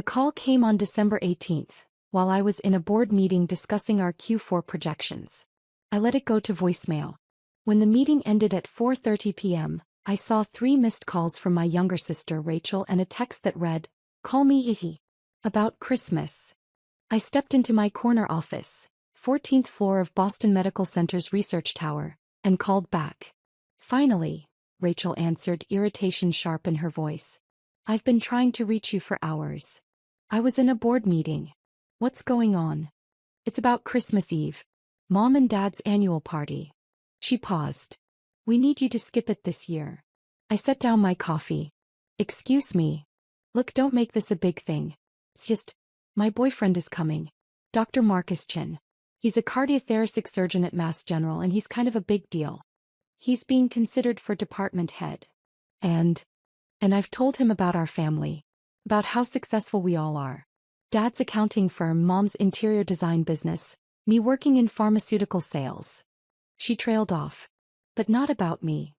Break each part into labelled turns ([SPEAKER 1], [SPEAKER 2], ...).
[SPEAKER 1] The call came on December 18th, while I was in a board meeting discussing our Q4 projections. I let it go to voicemail. When the meeting ended at 4:30 p.m., I saw 3 missed calls from my younger sister Rachel and a text that read, "Call me Ihi. About Christmas." I stepped into my corner office, 14th floor of Boston Medical Center's research tower, and called back. "Finally," Rachel answered, irritation sharp in her voice. "I've been trying to reach you for hours. I was in a board meeting." "What's going on?" "It's about Christmas Eve. Mom and Dad's annual party." She paused. "We need you to skip it this year." I set down my coffee. "Excuse me. Look, don't make this a big thing. It's just, my boyfriend is coming. Dr. Marcus Chin. He's a cardiothoracic surgeon at Mass General and he's kind of a big deal. He's being considered for department head. And I've told him about our family. About how successful we all are. Dad's accounting firm, Mom's interior design business, me working in pharmaceutical sales." She trailed off. "But not about me.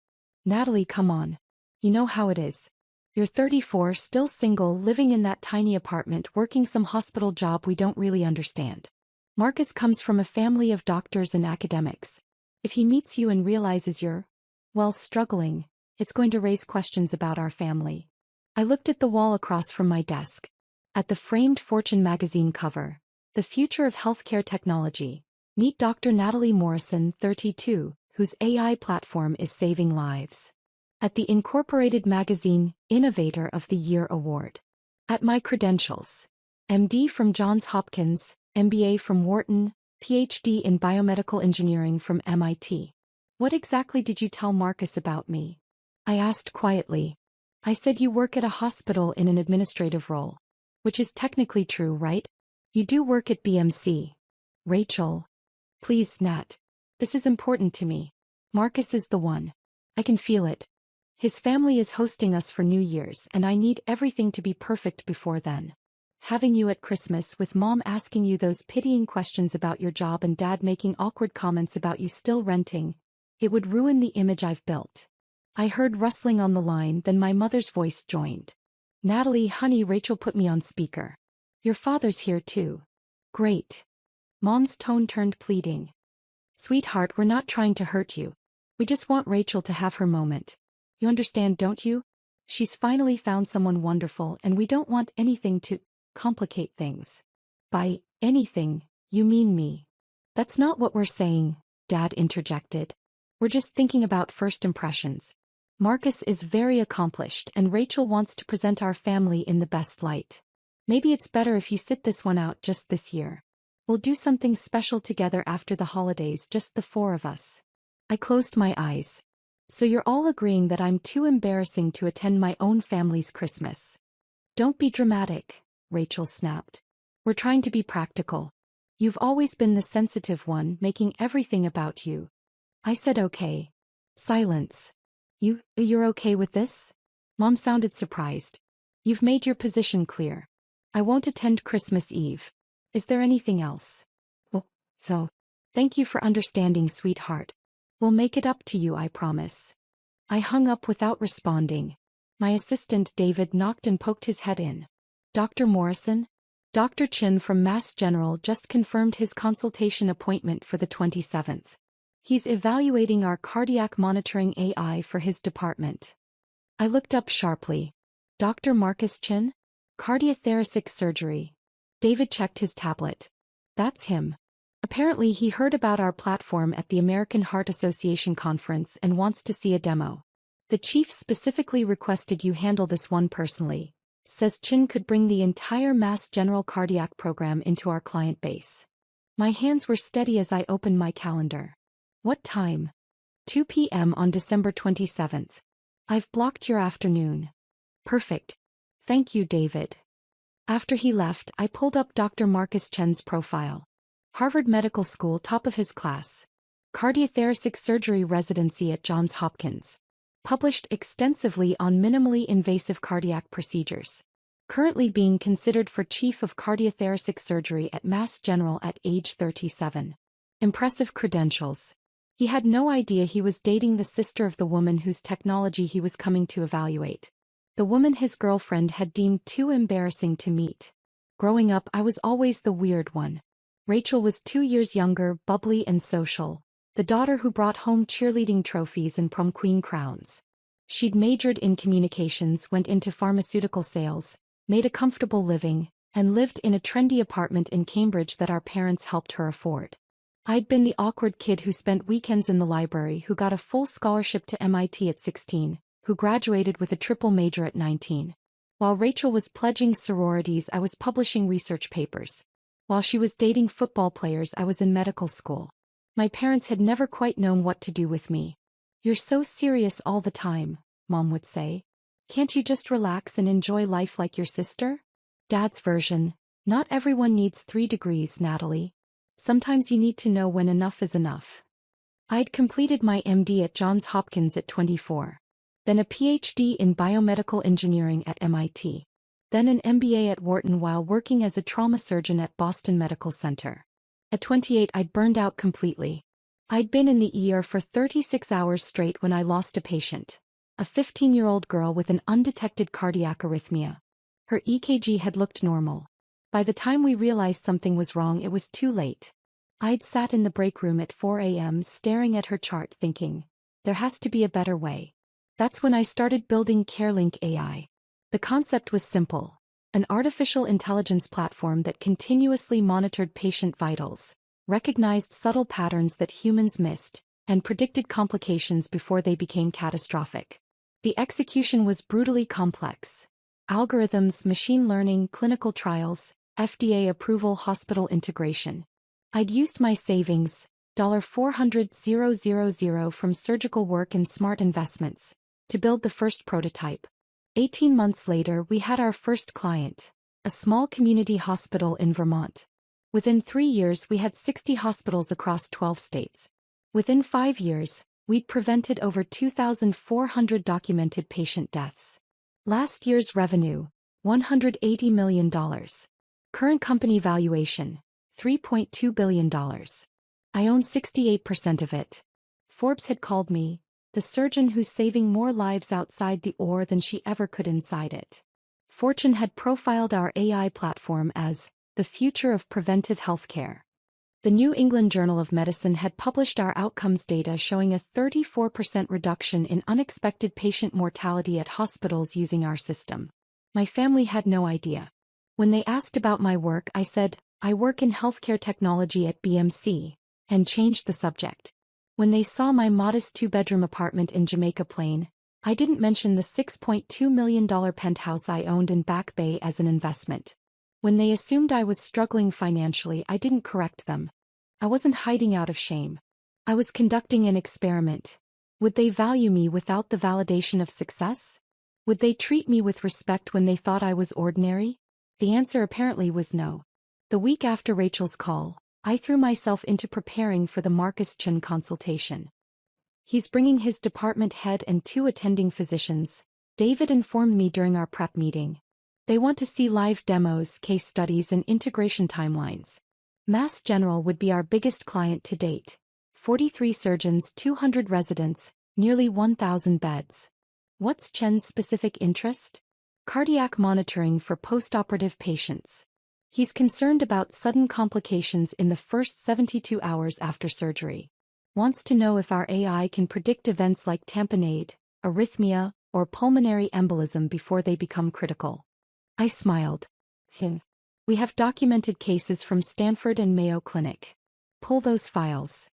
[SPEAKER 1] Natalie, come on. You know how it is. You're 34, still single, living in that tiny apartment, working some hospital job we don't really understand. Marcus comes from a family of doctors and academics. If he meets you and realizes you're, well, struggling, it's going to raise questions about our family." I looked at the wall across from my desk. At the framed Fortune magazine cover, "The Future of Healthcare Technology. Meet Dr. Natalie Morrison, 32, whose AI platform is saving lives." At the Incorporated magazine, Innovator of the Year Award. At my credentials: MD from Johns Hopkins, MBA from Wharton, PhD in biomedical engineering from MIT. "What exactly did you tell Marcus about me?" I asked quietly. "I said you work at a hospital in an administrative role. Which is technically true, right? You do work at BMC. Rachel. Please, Nat. This is important to me. Marcus is the one. I can feel it. His family is hosting us for New Year's and I need everything to be perfect before then. Having you at Christmas with Mom asking you those pitying questions about your job and Dad making awkward comments about you still renting, it would ruin the image I've built." I heard rustling on the line, then my mother's voice joined. "Natalie, honey," Rachel put me on speaker. "Your father's here too." "Great." Mom's tone turned pleading. "Sweetheart, we're not trying to hurt you. We just want Rachel to have her moment. You understand, don't you? She's finally found someone wonderful and we don't want anything to complicate things." "By anything, you mean me." "That's not what we're saying," Dad interjected. "We're just thinking about first impressions. Marcus is very accomplished and Rachel wants to present our family in the best light. Maybe it's better if you sit this one out just this year. We'll do something special together after the holidays, just the 4 of us." I closed my eyes. "So you're all agreeing that I'm too embarrassing to attend my own family's Christmas?" "Don't be dramatic," Rachel snapped. "We're trying to be practical. You've always been the sensitive one, making everything about you." I said okay. Silence. You're okay with this?" Mom sounded surprised. "You've made your position clear. I won't attend Christmas Eve. Is there anything else?" "Well, so, thank you for understanding, sweetheart. We'll make it up to you, I promise." I hung up without responding. My assistant David knocked and poked his head in. "Dr. Morrison?" Dr. Chin from Mass General just confirmed his consultation appointment for the 27th. He's evaluating our cardiac monitoring AI for his department. I looked up sharply. "Dr. Marcus Chin? Cardiothoracic surgery." David checked his tablet. "That's him. Apparently he heard about our platform at the American Heart Association conference and wants to see a demo. The chief specifically requested you handle this one personally. Says Chin could bring the entire Mass General cardiac program into our client base." My hands were steady as I opened my calendar. "What time?" 2 p.m. on December 27th. "I've blocked your afternoon." "Perfect. Thank you, David." After he left, I pulled up Dr. Marcus Chen's profile. Harvard Medical School, top of his class. Cardiothoracic surgery residency at Johns Hopkins. Published extensively on minimally invasive cardiac procedures. Currently being considered for chief of cardiothoracic surgery at Mass General at age 37. Impressive credentials. He had no idea he was dating the sister of the woman whose technology he was coming to evaluate. the woman his girlfriend had deemed too embarrassing to meet. Growing up, I was always the weird one. Rachel was 2 years younger, bubbly and social, the daughter who brought home cheerleading trophies and prom queen crowns. She'd majored in communications, went into pharmaceutical sales, made a comfortable living, and lived in a trendy apartment in Cambridge that our parents helped her afford. I'd been the awkward kid who spent weekends in the library, who got a full scholarship to MIT at 16, who graduated with a triple major at 19. While Rachel was pledging sororities, I was publishing research papers. While she was dating football players, I was in medical school. My parents had never quite known what to do with me. "You're so serious all the time," Mom would say. "Can't you just relax and enjoy life like your sister?" Dad's version: "Not everyone needs 3 degrees, Natalie. Sometimes you need to know when enough is enough." I'd completed my MD at Johns Hopkins at 24. Then a PhD in biomedical engineering at MIT. Then an MBA at Wharton while working as a trauma surgeon at Boston Medical Center. At 28, I'd burned out completely. I'd been in the ER for 36 hours straight when I lost a patient. A 15-year-old girl with an undetected cardiac arrhythmia. Her EKG had looked normal. By the time we realized something was wrong, it was too late. I'd sat in the break room at 4 a.m. staring at her chart thinking, there has to be a better way. That's when I started building CareLink AI. The concept was simple: an artificial intelligence platform that continuously monitored patient vitals, recognized subtle patterns that humans missed, and predicted complications before they became catastrophic. The execution was brutally complex. Algorithms, machine learning, clinical trials, FDA approval, hospital integration. I'd used my savings, $400,000 from surgical work and smart investments, to build the first prototype. 18 months later, we had our first client, a small community hospital in Vermont. Within 3 years, we had 60 hospitals across 12 states. Within 5 years, we'd prevented over 2,400 documented patient deaths. Last year's revenue, $180 million. Current company valuation, $3.2 billion. I own 68% of it. Forbes had called me the surgeon who's saving more lives outside the OR than she ever could inside it. Fortune had profiled our AI platform as the future of preventive healthcare. The New England Journal of Medicine had published our outcomes data showing a 34% reduction in unexpected patient mortality at hospitals using our system. My family had no idea. When they asked about my work, I said, I work in healthcare technology at BMC, and changed the subject. When they saw my modest 2-bedroom apartment in Jamaica Plain, I didn't mention the $6.2 million penthouse I owned in Back Bay as an investment. When they assumed I was struggling financially, I didn't correct them. I wasn't hiding out of shame. I was conducting an experiment. Would they value me without the validation of success? Would they treat me with respect when they thought I was ordinary? The answer apparently was no. The week after Rachel's call, I threw myself into preparing for the Marcus Chen consultation. He's bringing his department head and 2 attending physicians, David informed me during our prep meeting. They want to see live demos, case studies, and integration timelines. Mass General would be our biggest client to date. 43 surgeons, 200 residents, nearly 1,000 beds. What's Chen's specific interest? Cardiac monitoring for postoperative patients. He's concerned about sudden complications in the first 72 hours after surgery. Wants to know if our AI can predict events like tamponade, arrhythmia, or pulmonary embolism before they become critical. I smiled. We have documented cases from Stanford and Mayo Clinic. Pull those files.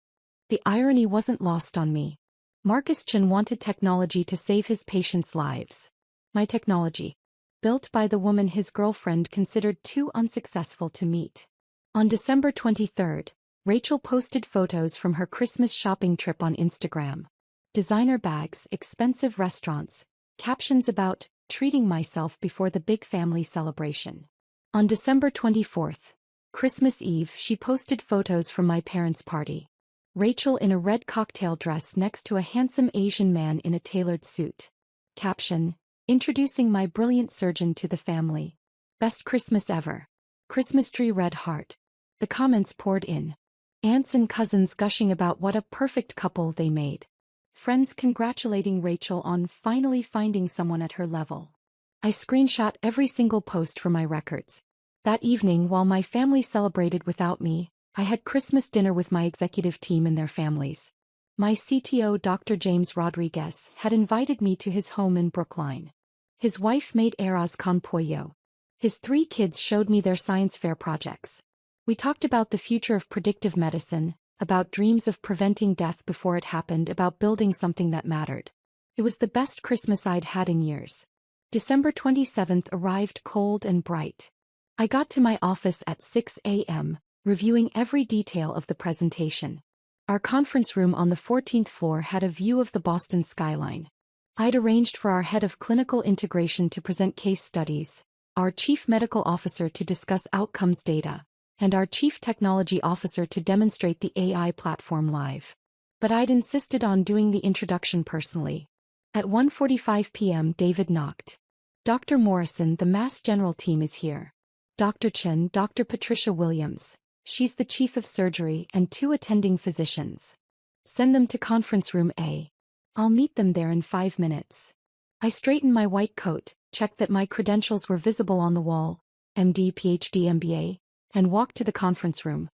[SPEAKER 1] The irony wasn't lost on me. Marcus Chen wanted technology to save his patients' lives. My technology, built by the woman his girlfriend considered too unsuccessful to meet. On December 23rd, Rachel posted photos from her Christmas shopping trip on Instagram. Designer bags, expensive restaurants, captions about treating myself before the big family celebration. On December 24th, Christmas Eve, she posted photos from my parents' party. Rachel in a red cocktail dress next to a handsome Asian man in a tailored suit. Caption: introducing my brilliant surgeon to the family. Best Christmas ever. Christmas tree red heart. The comments poured in. Aunts and cousins gushing about what a perfect couple they made. Friends congratulating Rachel on finally finding someone at her level. I screenshot every single post for my records. That evening, while my family celebrated without me, I had Christmas dinner with my executive team and their families. My CTO, Dr. James Rodriguez, had invited me to his home in Brookline. His wife made arroz con pollo. His 3 kids showed me their science fair projects. We talked about the future of predictive medicine, about dreams of preventing death before it happened, about building something that mattered. It was the best Christmas I'd had in years. December 27th arrived cold and bright. I got to my office at 6 a.m., reviewing every detail of the presentation. Our conference room on the 14th floor had a view of the Boston skyline. I'd arranged for our head of clinical integration to present case studies, our chief medical officer to discuss outcomes data, and our chief technology officer to demonstrate the AI platform live. But I'd insisted on doing the introduction personally. At 1:45 p.m. David knocked. Dr. Morrison, the Mass General team is here. Dr. Chen, Dr. Patricia Williams, she's the chief of surgery, and 2 attending physicians. Send them to conference room A. I'll meet them there in 5 minutes. I straightened my white coat, checked that my credentials were visible on the wall, MD, PhD, MBA, and walked to the conference room.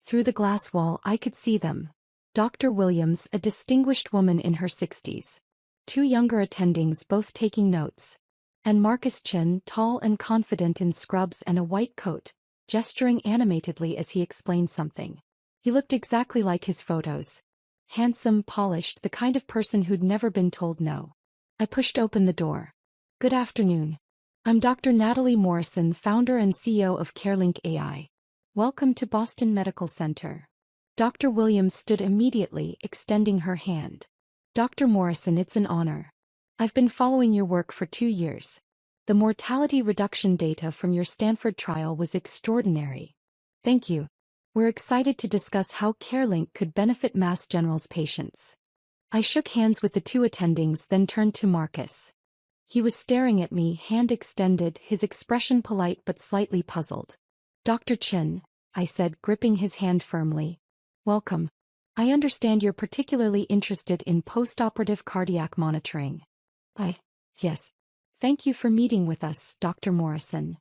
[SPEAKER 1] Through the glass wall I could see them. Dr. Williams, a distinguished woman in her 60s. 2 younger attendings both taking notes. And Marcus Chen, tall and confident in scrubs and a white coat, gesturing animatedly as he explained something. He looked exactly like his photos. Handsome, polished, the kind of person who'd never been told no. I pushed open the door. Good afternoon. I'm Dr. Natalie Morrison, founder and CEO of CareLink AI. Welcome to Boston Medical Center. Dr. Williams stood immediately, extending her hand. Dr. Morrison, it's an honor. I've been following your work for 2 years. The mortality reduction data from your Stanford trial was extraordinary. Thank you. We're excited to discuss how CareLink could benefit Mass General's patients. I shook hands with the 2 attendings, then turned to Marcus. He was staring at me, hand extended, his expression polite but slightly puzzled. Dr. Chen, I said, gripping his hand firmly. Welcome. I understand you're particularly interested in postoperative cardiac monitoring. Yes. Thank you for meeting with us, Dr. Morrison.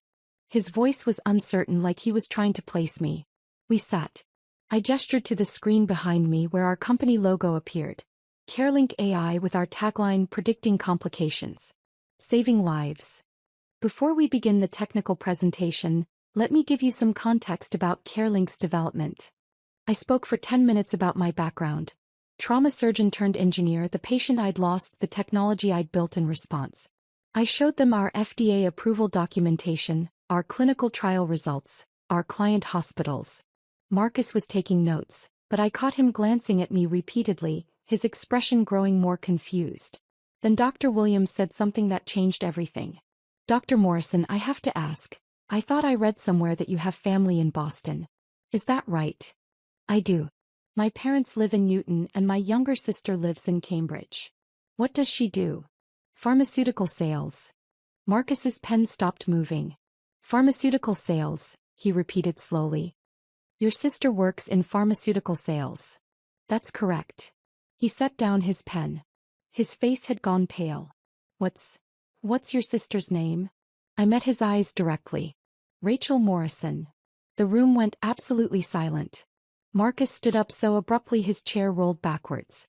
[SPEAKER 1] His voice was uncertain, like he was trying to place me. We sat. I gestured to the screen behind me where our company logo appeared. CareLink AI, with our tagline, predicting complications, saving lives. Before we begin the technical presentation, let me give you some context about CareLink's development. I spoke for 10 minutes about my background. Trauma surgeon turned engineer, the patient I'd lost, the technology I'd built in response. I showed them our FDA approval documentation, our clinical trial results, our client hospitals. Marcus was taking notes, but I caught him glancing at me repeatedly, his expression growing more confused. Then Dr. Williams said something that changed everything. Dr. Morrison, I have to ask. I thought I read somewhere that you have family in Boston. Is that right? I do. My parents live in Newton and my younger sister lives in Cambridge. What does she do? Pharmaceutical sales. Marcus's pen stopped moving. Pharmaceutical sales, he repeated slowly. Your sister works in pharmaceutical sales. That's correct. He set down his pen. His face had gone pale. What's your sister's name? I met his eyes directly. Rachel Morrison. The room went absolutely silent. Marcus stood up so abruptly his chair rolled backwards.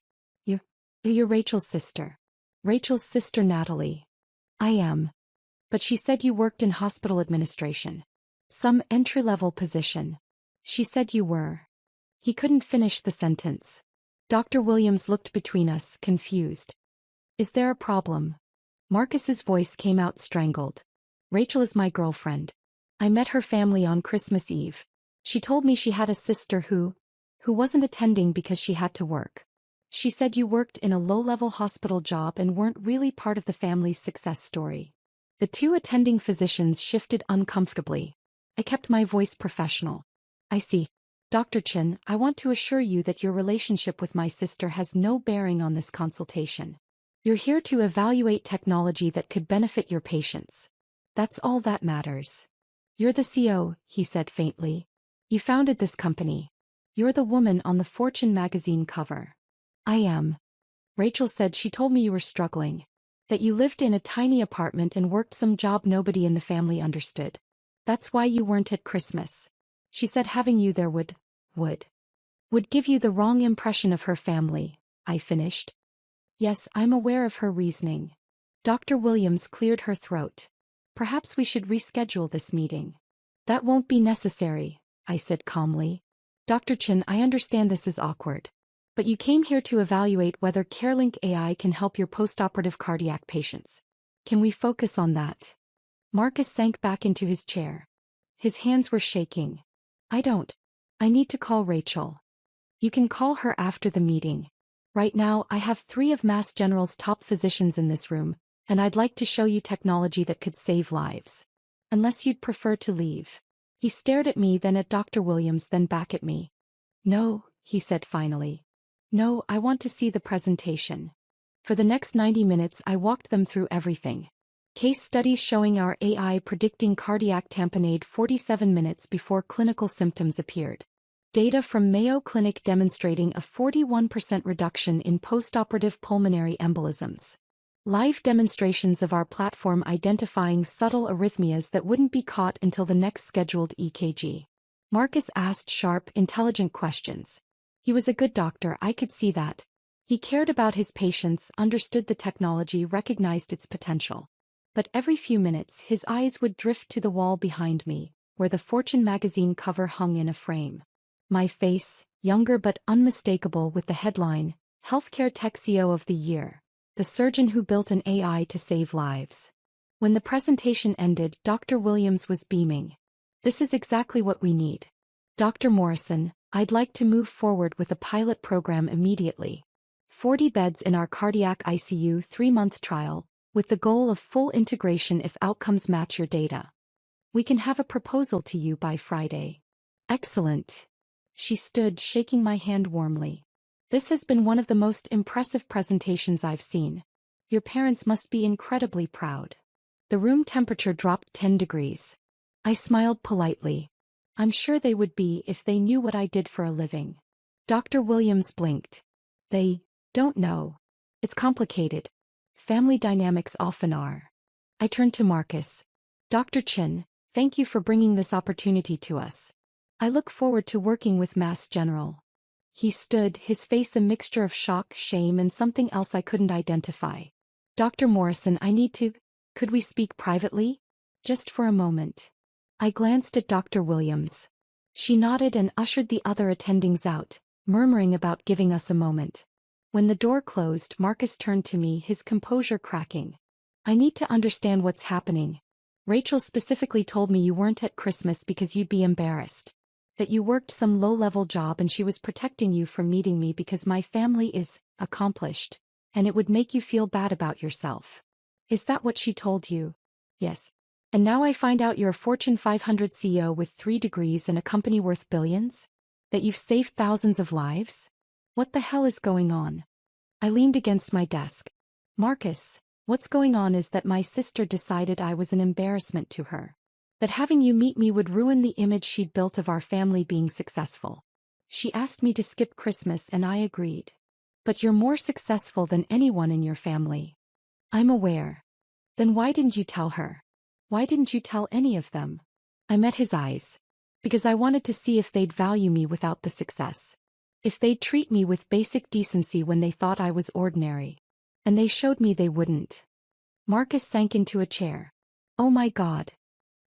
[SPEAKER 1] You're Rachel's sister. Rachel's sister Natalie. I am. But she said you worked in hospital administration. Some entry-level position. She said you were. He couldn't finish the sentence. Dr. Williams looked between us, confused. Is there a problem? Marcus's voice came out strangled. Rachel is my girlfriend. I met her family on Christmas Eve. She told me she had a sister who wasn't attending because she had to work. She said you worked in a low-level hospital job and weren't really part of the family's success story. The 2 attending physicians shifted uncomfortably. I kept my voice professional. I see. Dr. Chen, I want to assure you that your relationship with my sister has no bearing on this consultation. You're here to evaluate technology that could benefit your patients. That's all that matters. You're the CEO, he said faintly. You founded this company. You're the woman on the Fortune magazine cover. I am. Rachel said she told me you were struggling. That you lived in a tiny apartment and worked some job nobody in the family understood. That's why you weren't at Christmas. She said having you there would give you the wrong impression of her family, I finished. Yes, I'm aware of her reasoning. Dr. Williams cleared her throat. Perhaps we should reschedule this meeting. That won't be necessary, I said calmly. Dr. Chin, I understand this is awkward. But you came here to evaluate whether CareLink AI can help your postoperative cardiac patients. Can we focus on that? Marcus sank back into his chair. His hands were shaking. I need to call Rachel. You can call her after the meeting. Right now, I have 3 of Mass General's top physicians in this room, and I'd like to show you technology that could save lives. Unless you'd prefer to leave. He stared at me, then at Dr. Williams, then back at me. No, he said finally. No, I want to see the presentation. For the next 90 minutes I walked them through everything. Case studies showing our AI predicting cardiac tamponade 47 minutes before clinical symptoms appeared. Data from Mayo Clinic demonstrating a 41% reduction in postoperative pulmonary embolisms. Live demonstrations of our platform identifying subtle arrhythmias that wouldn't be caught until the next scheduled EKG. Marcus asked sharp, intelligent questions. He was a good doctor, I could see that. He cared about his patients, understood the technology, recognized its potential. But every few minutes his eyes would drift to the wall behind me, where the Fortune magazine cover hung in a frame. My face, younger but unmistakable, with the headline, Healthcare Tech CEO of the Year, the surgeon who built an AI to save lives. When the presentation ended, Dr. Williams was beaming. This is exactly what we need. Dr. Morrison, I'd like to move forward with a pilot program immediately. 40 beds in our cardiac ICU 3-month trial, with the goal of full integration if outcomes match your data. We can have a proposal to you by Friday. Excellent. She stood, shaking my hand warmly. This has been one of the most impressive presentations I've seen. Your parents must be incredibly proud. The room temperature dropped 10 degrees. I smiled politely. I'm sure they would be if they knew what I did for a living. Dr. Williams blinked. They don't know. It's complicated. Family dynamics often are. I turned to Marcus. Dr. Chin, thank you for bringing this opportunity to us. I look forward to working with Mass General. He stood, his face a mixture of shock, shame, and something else I couldn't identify. Dr. Morrison, could we speak privately? Just for a moment. I glanced at Dr. Williams. She nodded and ushered the other attendings out, murmuring about giving us a moment. When the door closed, Marcus turned to me, his composure cracking. I need to understand what's happening. Rachel specifically told me you weren't at Christmas because you'd be embarrassed. That you worked some low-level job and she was protecting you from meeting me because my family is accomplished, and it would make you feel bad about yourself. Is that what she told you? Yes. And now I find out you're a Fortune 500 CEO with 3 degrees and a company worth billions? That you've saved thousands of lives? What the hell is going on? I leaned against my desk. Marcus, what's going on is that my sister decided I was an embarrassment to her. That having you meet me would ruin the image she'd built of our family being successful. She asked me to skip Christmas and I agreed. But you're more successful than anyone in your family. I'm aware. Then why didn't you tell her? Why didn't you tell any of them? I met his eyes. Because I wanted to see if they'd value me without the success. If they'd treat me with basic decency when they thought I was ordinary. And they showed me they wouldn't. Marcus sank into a chair. Oh my God.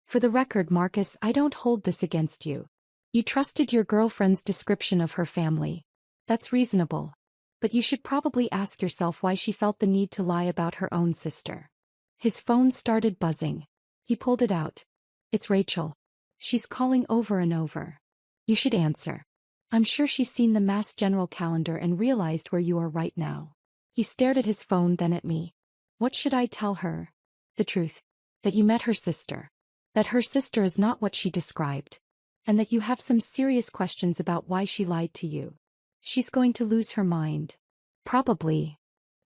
[SPEAKER 1] For the record, Marcus, I don't hold this against you. You trusted your girlfriend's description of her family. That's reasonable. But you should probably ask yourself why she felt the need to lie about her own sister. His phone started buzzing. He pulled it out. It's Rachel. She's calling over and over. You should answer. I'm sure she's seen the Mass General calendar and realized where you are right now. He stared at his phone, then at me. What should I tell her? The truth. That you met her sister. That her sister is not what she described. And that you have some serious questions about why she lied to you. She's going to lose her mind. Probably.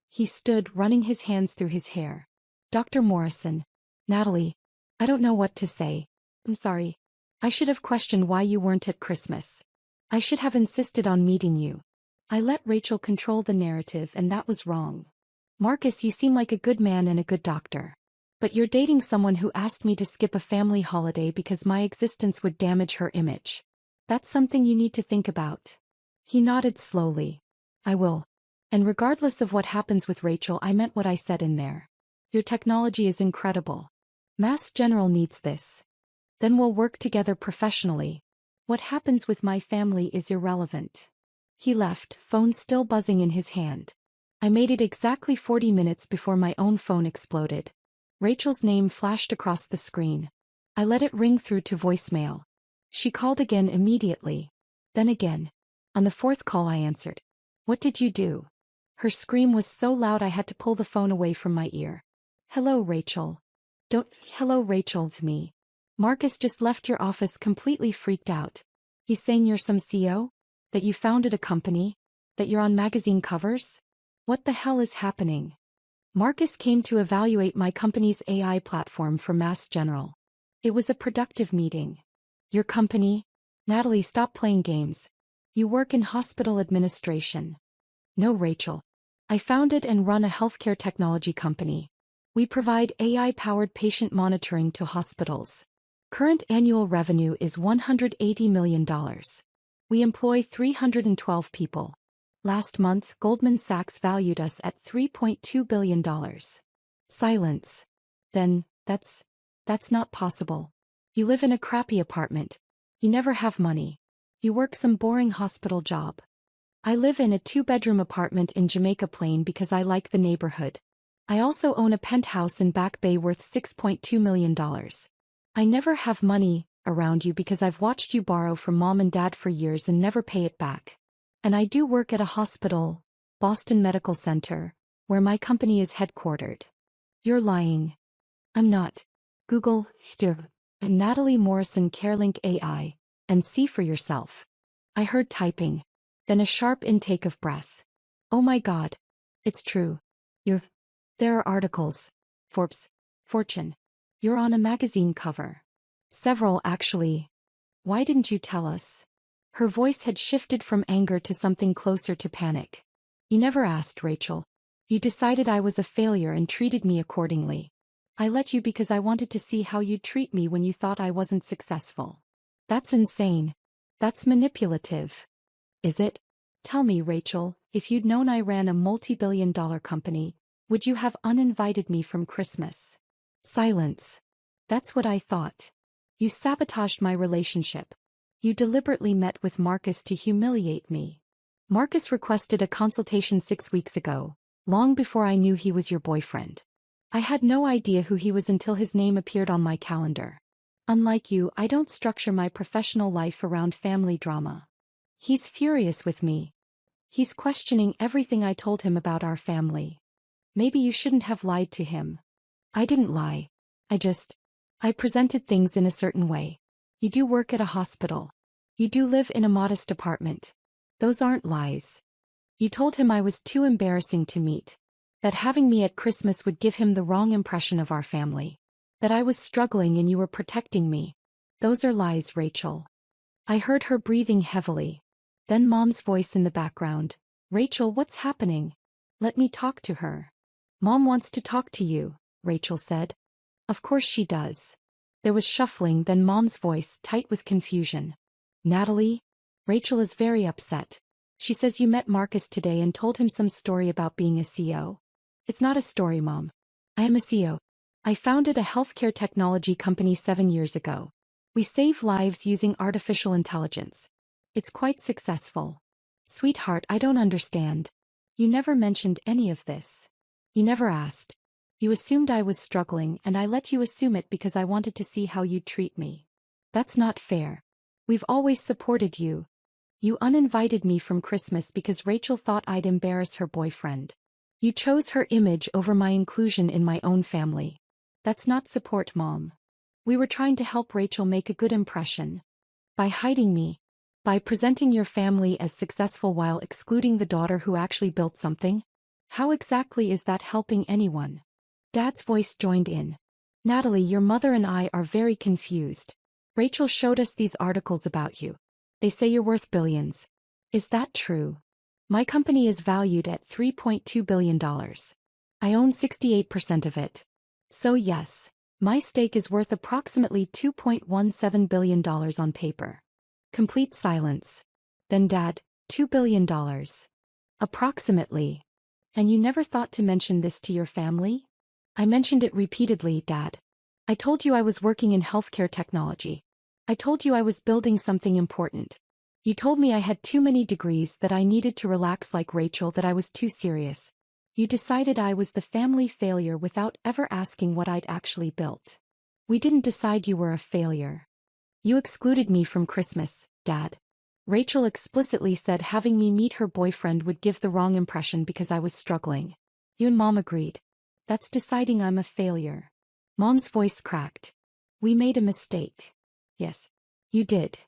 [SPEAKER 1] He stood, running his hands through his hair. Dr. Morrison. Natalie. I don't know what to say. I'm sorry. I should have questioned why you weren't at Christmas. I should have insisted on meeting you. I let Rachel control the narrative and that was wrong. Marcus, you seem like a good man and a good doctor. But you're dating someone who asked me to skip a family holiday because my existence would damage her image. That's something you need to think about. He nodded slowly. I will. And regardless of what happens with Rachel, I meant what I said in there. Your technology is incredible. Mass General needs this. Then we'll work together professionally. What happens with my family is irrelevant. He left, phone still buzzing in his hand. I made it exactly 40 minutes before my own phone exploded. Rachel's name flashed across the screen. I let it ring through to voicemail. She called again immediately. Then again. On the fourth call I answered. What did you do? Her scream was so loud I had to pull the phone away from my ear. Hello, Rachel. Hello, Rachel, to me. Marcus just left your office completely freaked out. He's saying you're some CEO? That you founded a company? That you're on magazine covers? What the hell is happening? Marcus came to evaluate my company's AI platform for Mass General. It was a productive meeting. Your company? Natalie, stop playing games. You work in hospital administration. No, Rachel. I founded and run a healthcare technology company. We provide AI-powered patient monitoring to hospitals. Current annual revenue is $180 million. We employ 312 people. Last month, Goldman Sachs valued us at $3.2 billion. Silence. Then, that's not possible. You live in a crappy apartment. You never have money. You work some boring hospital job. I live in a 2-bedroom apartment in Jamaica Plain because I like the neighborhood. I also own a penthouse in Back Bay worth $6.2 million. I never have money around you because I've watched you borrow from mom and dad for years and never pay it back. And I do work at a hospital, Boston Medical Center, where my company is headquartered. You're lying. I'm not. Google Natalie Morrison CareLink AI and see for yourself. I heard typing. Then a sharp intake of breath. Oh my God. It's true. There are articles. Forbes. Fortune. You're on a magazine cover. Several, actually. Why didn't you tell us? Her voice had shifted from anger to something closer to panic. You never asked, Rachel. You decided I was a failure and treated me accordingly. I let you because I wanted to see how you'd treat me when you thought I wasn't successful. That's insane. That's manipulative. Is it? Tell me, Rachel, if you'd known I ran a multi-billion-dollar company, would you have uninvited me from Christmas? Silence. That's what I thought. You sabotaged my relationship. You deliberately met with Marcus to humiliate me. Marcus requested a consultation 6 weeks ago, long before I knew he was your boyfriend. I had no idea who he was until his name appeared on my calendar. Unlike you, I don't structure my professional life around family drama. He's furious with me. He's questioning everything I told him about our family. Maybe you shouldn't have lied to him. I didn't lie. I presented things in a certain way. You do work at a hospital. You do live in a modest apartment. Those aren't lies. You told him I was too embarrassing to meet. That having me at Christmas would give him the wrong impression of our family. That I was struggling and you were protecting me. Those are lies, Rachel. I heard her breathing heavily. Then Mom's voice in the background. Rachel, what's happening? Let me talk to her. Mom wants to talk to you, Rachel said. Of course she does. There was shuffling, then Mom's voice, tight with confusion. Natalie? Rachel is very upset. She says you met Marcus today and told him some story about being a CEO. It's not a story, Mom. I am a CEO. I founded a healthcare technology company 7 years ago. We save lives using artificial intelligence. It's quite successful. Sweetheart, I don't understand. You never mentioned any of this. You never asked. You assumed I was struggling and I let you assume it because I wanted to see how you'd treat me. That's not fair. We've always supported you. You uninvited me from Christmas because Rachel thought I'd embarrass her boyfriend. You chose her image over my inclusion in my own family. That's not support, Mom. We were trying to help Rachel make a good impression. By hiding me. By presenting your family as successful while excluding the daughter who actually built something? How exactly is that helping anyone? Dad's voice joined in. Natalie, your mother and I are very confused. Rachel showed us these articles about you. They say you're worth billions. Is that true? My company is valued at $3.2 billion. I own 68% of it. So yes, my stake is worth approximately $2.17 billion on paper. Complete silence. Then Dad, $2 billion. Approximately. And you never thought to mention this to your family? I mentioned it repeatedly, Dad. I told you I was working in healthcare technology. I told you I was building something important. You told me I had too many degrees, that I needed to relax like Rachel, that I was too serious. You decided I was the family failure without ever asking what I'd actually built. We didn't decide you were a failure. You excluded me from Christmas, Dad. Rachel explicitly said having me meet her boyfriend would give the wrong impression because I was struggling. You and Mom agreed. That's deciding I'm a failure. Mom's voice cracked. We made a mistake. Yes. You did.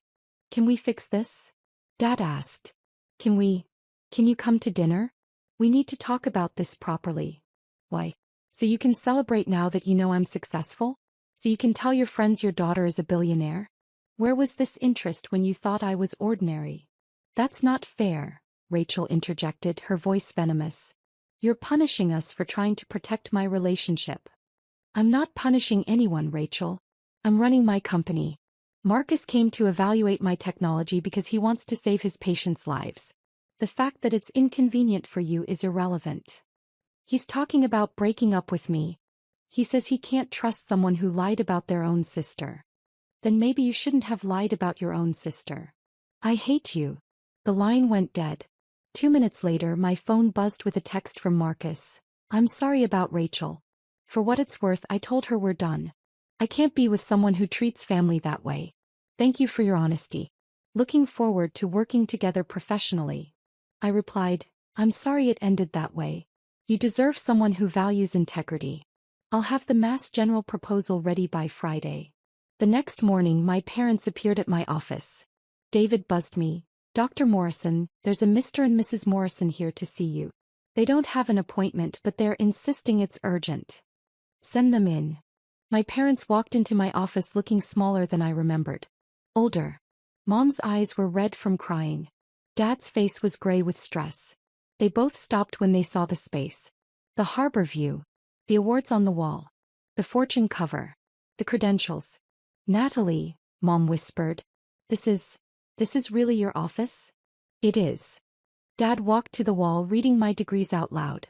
[SPEAKER 1] Can we fix this? Dad asked. Can you come to dinner? We need to talk about this properly. Why? So you can celebrate now that you know I'm successful? So you can tell your friends your daughter is a billionaire? Where was this interest when you thought I was ordinary? That's not fair, Rachel interjected, her voice venomous. You're punishing us for trying to protect my relationship. I'm not punishing anyone, Rachel. I'm running my company. Marcus came to evaluate my technology because he wants to save his patients' lives. The fact that it's inconvenient for you is irrelevant. He's talking about breaking up with me. He says he can't trust someone who lied about their own sister. Then maybe you shouldn't have lied about your own sister. I hate you. The line went dead. 2 minutes later, my phone buzzed with a text from Marcus. I'm sorry about Rachel. For what it's worth, I told her we're done. I can't be with someone who treats family that way. Thank you for your honesty. Looking forward to working together professionally. I replied, I'm sorry it ended that way. You deserve someone who values integrity. I'll have the Mass General proposal ready by Friday. The next morning, my parents appeared at my office. David buzzed me. Dr. Morrison, there's a Mr. and Mrs. Morrison here to see you. They don't have an appointment, but they're insisting it's urgent. Send them in. My parents walked into my office looking smaller than I remembered. Older. Mom's eyes were red from crying. Dad's face was gray with stress. They both stopped when they saw the space. The harbor view. The awards on the wall. The Fortune cover. The credentials. Natalie, Mom whispered. This is really your office? It is. Dad walked to the wall reading my degrees out loud.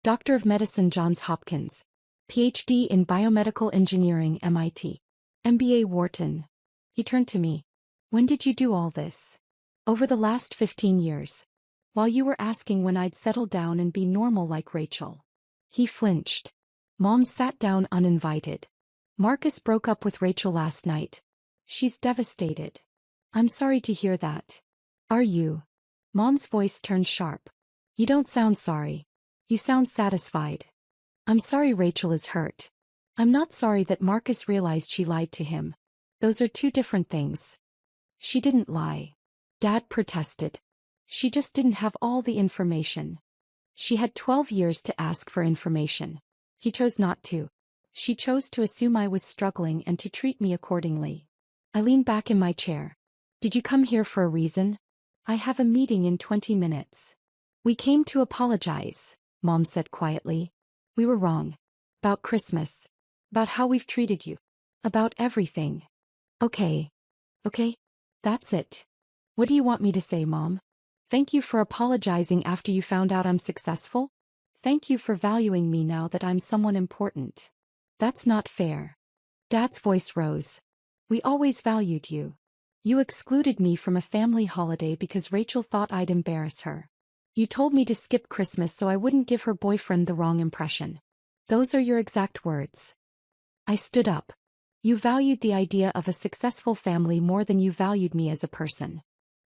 [SPEAKER 1] Doctor of Medicine, Johns Hopkins. PhD in Biomedical Engineering, MIT. MBA, Wharton. He turned to me. When did you do all this? Over the last 15 years. While you were asking when I'd settle down and be normal like Rachel. He flinched. Mom sat down uninvited. Marcus broke up with Rachel last night. She's devastated. I'm sorry to hear that. Are you? Mom's voice turned sharp. You don't sound sorry. You sound satisfied. I'm sorry Rachel is hurt. I'm not sorry that Marcus realized she lied to him. Those are two different things. She didn't lie. Dad protested. She just didn't have all the information. She had 12 years to ask for information. He chose not to. She chose to assume I was struggling and to treat me accordingly. I leaned back in my chair. Did you come here for a reason? I have a meeting in 20 minutes. We came to apologize, Mom said quietly. We were wrong. About Christmas. About how we've treated you. About everything. Okay. That's it. What do you want me to say, Mom? Thank you for apologizing after you found out I'm successful? Thank you for valuing me now that I'm someone important. That's not fair. Dad's voice rose. We always valued you. You excluded me from a family holiday because Rachel thought I'd embarrass her. You told me to skip Christmas so I wouldn't give her boyfriend the wrong impression. Those are your exact words. I stood up. You valued the idea of a successful family more than you valued me as a person.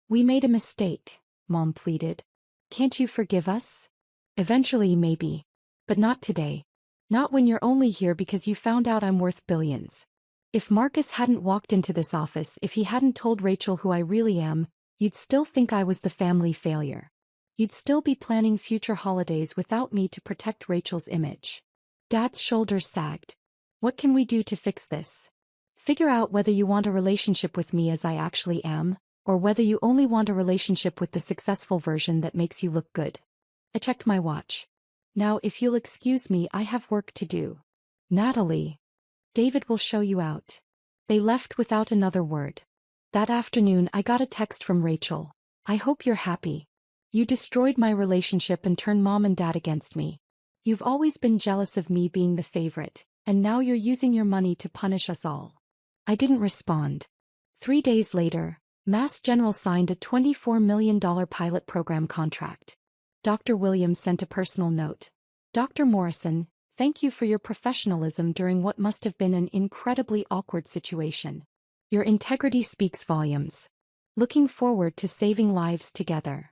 [SPEAKER 1] We made a mistake, Mom pleaded. Can't you forgive us? Eventually, maybe. But not today. Not when you're only here because you found out I'm worth billions. If Marcus hadn't walked into this office, if he hadn't told Rachel who I really am, you'd still think I was the family failure. You'd still be planning future holidays without me to protect Rachel's image. Dad's shoulders sagged. What can we do to fix this? Figure out whether you want a relationship with me as I actually am, or whether you only want a relationship with the successful version that makes you look good. I checked my watch. Now if you'll excuse me, I have work to do. Natalie. David will show you out. They left without another word. That afternoon I got a text from Rachel. I hope you're happy. You destroyed my relationship and turned mom and dad against me. You've always been jealous of me being the favorite, and now you're using your money to punish us all. I didn't respond. 3 days later, Mass General signed a $24 million pilot program contract. Dr. Williams sent a personal note. Dr. Morrison, thank you for your professionalism during what must have been an incredibly awkward situation. Your integrity speaks volumes. Looking forward to saving lives together.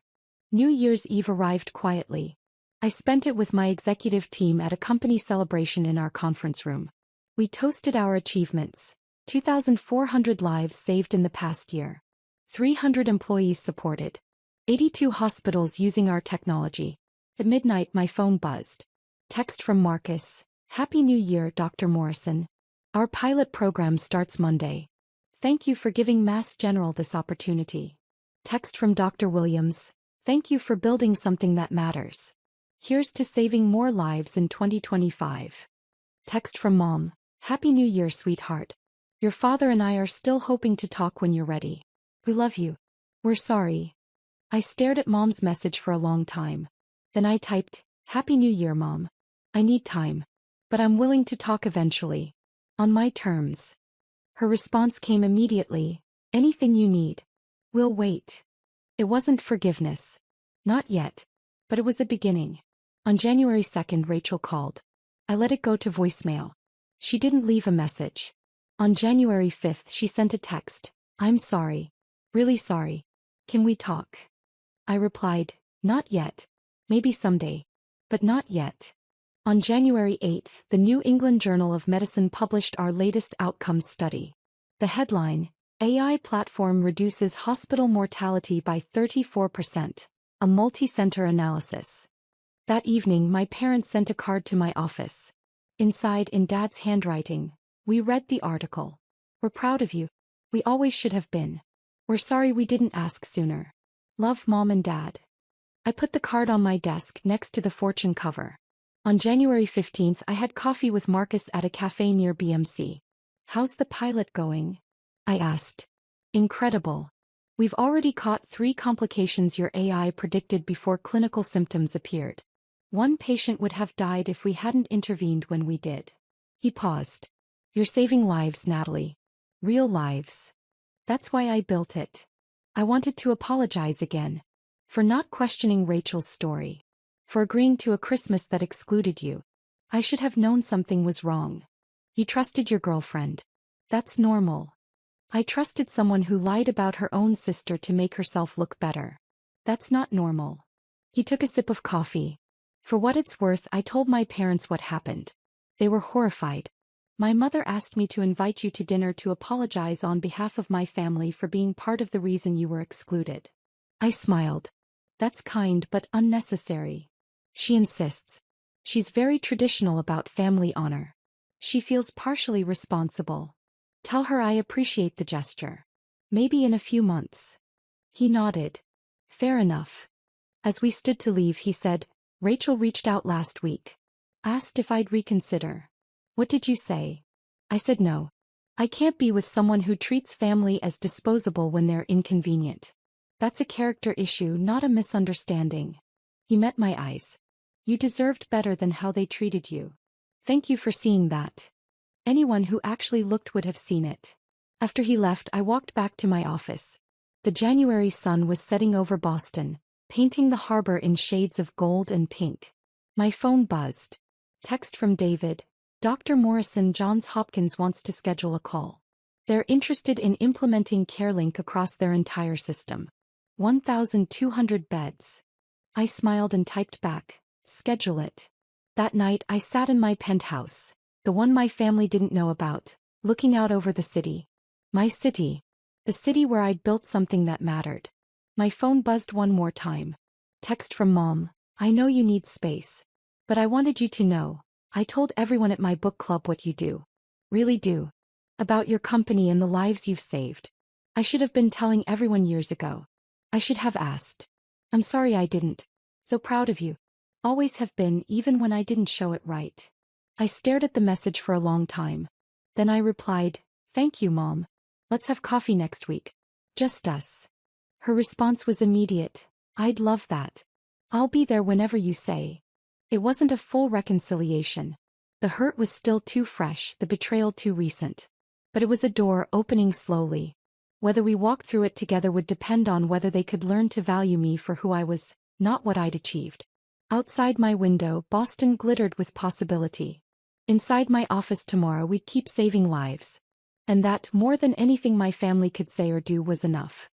[SPEAKER 1] New Year's Eve arrived quietly. I spent it with my executive team at a company celebration in our conference room. We toasted our achievements. 2,400 lives saved in the past year. 300 employees supported. 82 hospitals using our technology. At midnight my phone buzzed. Text from Marcus. Happy New Year, Dr. Morrison. Our pilot program starts Monday. Thank you for giving Mass General this opportunity. Text from Dr. Williams. Thank you for building something that matters. Here's to saving more lives in 2025. Text from Mom. Happy New Year, sweetheart. Your father and I are still hoping to talk when you're ready. We love you. We're sorry. I stared at Mom's message for a long time. Then I typed, Happy New Year, Mom. I need time. But I'm willing to talk eventually. On my terms. Her response came immediately. Anything you need. We'll wait. It wasn't forgiveness. Not yet. But it was a beginning. On January 2nd, Rachel called. I let it go to voicemail. She didn't leave a message. On January 5th, she sent a text. I'm sorry. Really sorry. Can we talk? I replied, not yet. Maybe someday. But not yet. On January 8th, the New England Journal of Medicine published our latest outcomes study. The headline, AI platform reduces hospital mortality by 34%, a multi-center analysis. That evening my parents sent a card to my office. Inside, in Dad's handwriting, we read the article. We're proud of you. We always should have been. We're sorry we didn't ask sooner. Love, Mom and Dad. I put the card on my desk next to the Fortune cover. On January 15th, I had coffee with Marcus at a cafe near BMC. How's the pilot going? I asked. Incredible. We've already caught 3 complications your AI predicted before clinical symptoms appeared. 1 patient would have died if we hadn't intervened when we did. He paused. You're saving lives, Natalie. Real lives. That's why I built it. I wanted to apologize again. For not questioning Rachel's story. For agreeing to a Christmas that excluded you. I should have known something was wrong. You trusted your girlfriend. That's normal. I trusted someone who lied about her own sister to make herself look better. That's not normal. He took a sip of coffee. For what it's worth, I told my parents what happened. They were horrified. My mother asked me to invite you to dinner to apologize on behalf of my family for being part of the reason you were excluded. I smiled. That's kind but unnecessary. She insists. She's very traditional about family honor. She feels partially responsible. Tell her I appreciate the gesture. Maybe in a few months. He nodded. Fair enough. As we stood to leave, he said, Rachel reached out last week. Asked if I'd reconsider. What did you say? I said no. I can't be with someone who treats family as disposable when they're inconvenient. That's a character issue, not a misunderstanding. He met my eyes. You deserved better than how they treated you. Thank you for seeing that. Anyone who actually looked would have seen it. After he left, I walked back to my office. The January sun was setting over Boston, painting the harbor in shades of gold and pink. My phone buzzed. Text from David. Dr. Morrison, Johns Hopkins wants to schedule a call. They're interested in implementing CareLink across their entire system. 1,200 beds. I smiled and typed back, schedule it. That night I sat in my penthouse, the one my family didn't know about, looking out over the city. My city. The city where I'd built something that mattered. My phone buzzed one more time. Text from Mom. I know you need space. But I wanted you to know. I told everyone at my book club what you do. Really do. About your company and the lives you've saved. I should have been telling everyone years ago. I should have asked. I'm sorry I didn't. So proud of you. Always have been, even when I didn't show it right. I stared at the message for a long time. Then I replied, "Thank you, Mom. Let's have coffee next week. Just us." Her response was immediate. "I'd love that. I'll be there whenever you say." It wasn't a full reconciliation. The hurt was still too fresh, the betrayal too recent. But it was a door opening slowly. Whether we walked through it together would depend on whether they could learn to value me for who I was, not what I'd achieved. Outside my window, Boston glittered with possibility. Inside my office tomorrow, we'd keep saving lives. And that, more than anything my family could say or do, was enough.